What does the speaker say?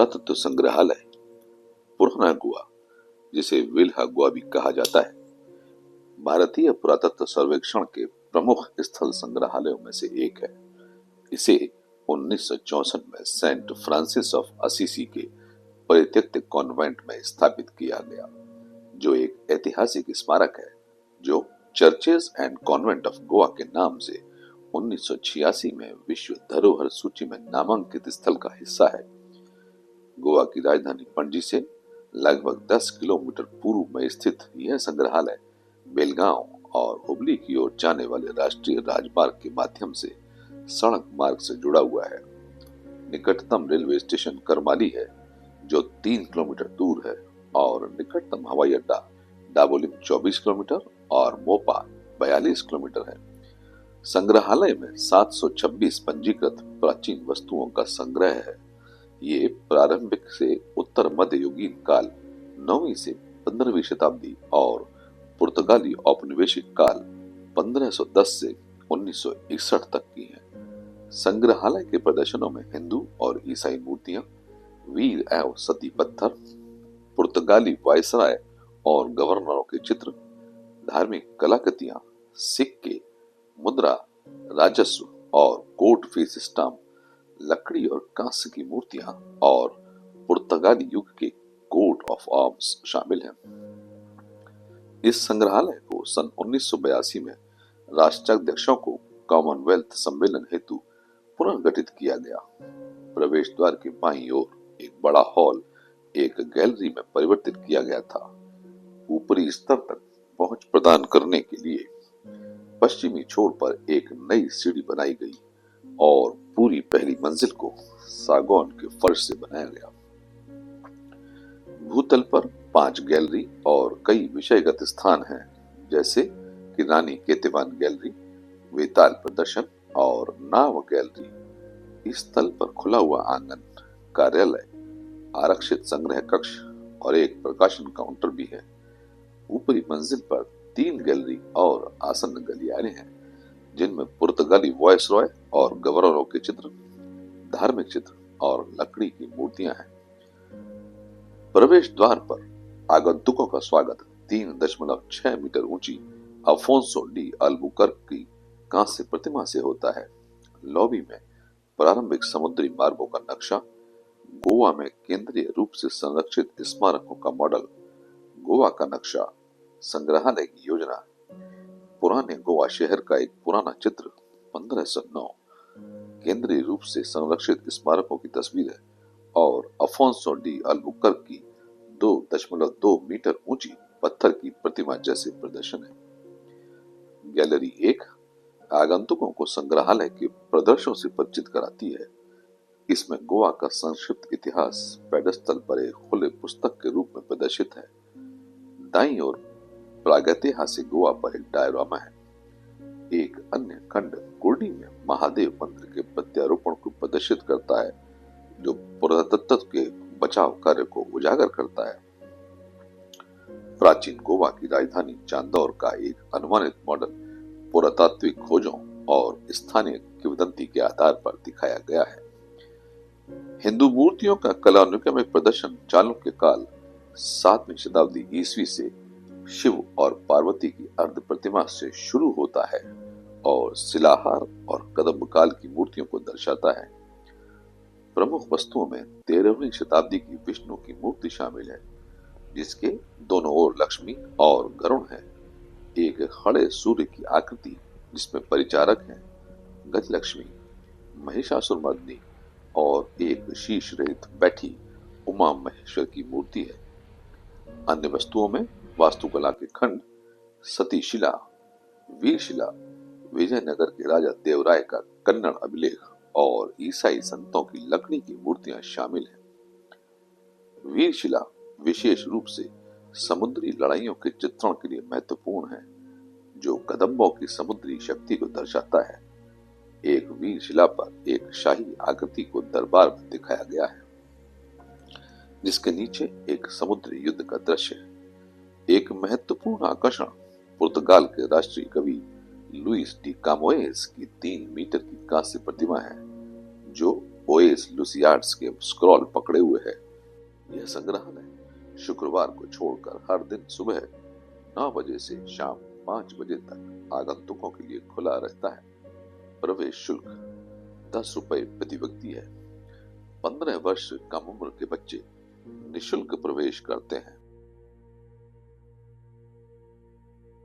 पुरातत्व संग्रहालय पुराना गोवा, जिसे विल्हा गोवा भी कहा जाता है, भारतीय पुरातत्व सर्वेक्षण के प्रमुख स्थल संग्रहालयों में से एक है। इसे 1964 में सेंट फ्रांसिस ऑफ असीसी के परित्यक्त कॉन्वेंट में स्थापित किया गया, जो एक ऐतिहासिक स्मारक है जो churches and convent of Goa के नाम से 1986 में विश्व धरोहर सूची में नामांकित स्थल का हिस्सा है। गोवा की राजधानी पणजी से लगभग 10 किलोमीटर पूर्व में स्थित यह संग्रहालय बेलगांव और हुबली की ओर जाने वाले राष्ट्रीय राजमार्ग के माध्यम से सड़क मार्ग से जुड़ा हुआ है। निकटतम रेलवे स्टेशन करमाली है, जो 3 किलोमीटर दूर है, और निकटतम हवाई अड्डा डाबोलिम 24 किलोमीटर और मोपा 42 किलोमीटर है। संग्रहालय में 726 पंजीकृत प्राचीन वस्तुओं का संग्रह है। ये प्रारंभिक से उत्तर मध्ययुगीन काल 9वीं से 15वीं शताब्दी और पुर्तगाली औपनिवेशिक काल 1510 से 1961 तक की है। संग्रहालय के प्रदर्शनों में हिंदू और ईसाई मूर्तियां, वीर एवं सती पत्थर, पुर्तगाली वायसराय और गवर्नरों के चित्र, धार्मिक कलाकृतियां, सिक्के, मुद्रा, राजस्व और कोर्ट फीस स्टाम्प, लकड़ी और कांस्य की मूर्तियां और पुर्तगाली युग के कोट ऑफ आर्म्स शामिल हैं। इस संग्रहालय को सन 1982 में राष्ट्राध्यक्षों को कॉमनवेल्थ सम्मेलन हेतु पुनर्गठित किया गया। प्रवेश द्वार के बाईं ओर एक बड़ा हॉल एक गैलरी में परिवर्तित किया गया था। ऊपरी स्तर तक पहुंच प्रदान करने के लिए पश्चिमी छोर पर एक नई सीढ़ी बनाई गई और पूरी पहली मंजिल को सागौन के फर्श से बनाया गया। भूतल पर 5 गैलरी और कई विषयगत स्थान हैं, जैसे कि रानी केतेवान गैलरी, वेताल प्रदर्शन और नाव गैलरी। इस स्थल पर खुला हुआ आंगन, कार्यालय, आरक्षित संग्रह कक्ष और एक प्रकाशन काउंटर भी है। ऊपरी मंजिल पर 3 गैलरी और आसन्न गलियारे हैं, जिनमें पुर्तगाली वायसरॉय और गवर्नरों के चित्र, धार्मिक चित्र और लकड़ी की मूर्तियां हैं। प्रवेश द्वार पर आगंतुकों का स्वागत 3.6 मीटर ऊंची अफोंसो डी अल्बुकर्क की कांस्य प्रतिमा से होता है। लॉबी में प्रारंभिक समुद्री मार्गों का नक्शा, गोवा में केंद्रीय रूप से संरक्षित स्मारकों का मॉडल, गोवा का नक्शा, संग्रहालय की योजना, पुराने गोवा शहर का एक पुराना चित्र 1509, केंद्रीय रूप से संरक्षित स्मारकों की तस्वीरें और अफोंसो डी अल्बुकर्क की 2.2 मीटर ऊंची पत्थर की प्रतिमा जैसे प्रदर्शन है। गैलरी 1 आगंतुकों को संग्रहालय के प्रदर्शनों से परिचित कराती है। इसमें गोवा का संक्षिप्त इतिहास पेडस्टल पर एक खुले पुस्तक के रूप में प्रदर्शित है। दाईं ओर प्रागैतिहासिक गोवा पर एक डायरामा है। एक अन्य खंड कुर्डी में महादेव मंदिर के प्रत्यारोपण को प्रदर्शित करता है, जो पुरातत्व के बचाव कार्य को उजागर करता है। प्राचीन गोवा की राजधानी चांदौर का एक अनुमानित मॉडल पुरातात्विक खोजों और स्थानीय किंवदंती के आधार पर दिखाया गया है। हिंदू मूर्तियों का कलानुक्रमिक प्रदर्शन चालुक्य काल 7वीं शताब्दी ईस्वी से शिव और पार्वती की अर्ध प्रतिमा से शुरू होता है और शिलाहार और कदम्ब काल की मूर्तियों को दर्शाता है। प्रमुख वस्तुओं में 13वीं शताब्दी की विष्णु की मूर्ति शामिल है, जिसके दोनों ओर लक्ष्मी और गरुड़ है। एक खड़े सूर्य की आकृति जिसमें परिचारक हैं, गजलक्ष्मी, महिषासुरमर्दिनी और एक शीश रहित बैठी उमा महेश्वर की मूर्ति है। अन्य वस्तुओं में वास्तुकला के खंड, सती शिला, वीर शिला, विजयनगर के राजा देवराय का कन्नड़ अभिलेख और ईसाई संतों की लकड़ी की मूर्तियां शामिल हैं। वीर शिला विशेष रूप से समुद्री लड़ाइयों के चित्रण के लिए महत्वपूर्ण है, जो कदम्बों की समुद्री शक्ति को दर्शाता है। एक वीर शिला पर एक शाही आकृति को दरबार में दिखाया गया है, जिसके नीचे एक समुद्री युद्ध का दृश्य है। एक महत्वपूर्ण आकर्षण पुर्तगाल के राष्ट्रीय कवि लुइस डी कामोएस की 3 मीटर की कांस्य प्रतिमा है, जो बोएस लुसियार्ड्स के स्क्रॉल पकड़े हुए है। यह संग्रहालय शुक्रवार को छोड़कर हर दिन सुबह 9 बजे से शाम 5 बजे तक आगंतुकों के लिए खुला रहता है। प्रवेश शुल्क 10 रुपए प्रति व्यक्ति है। 15 वर्ष कम उम्र के बच्चे निशुल्क प्रवेश करते हैं।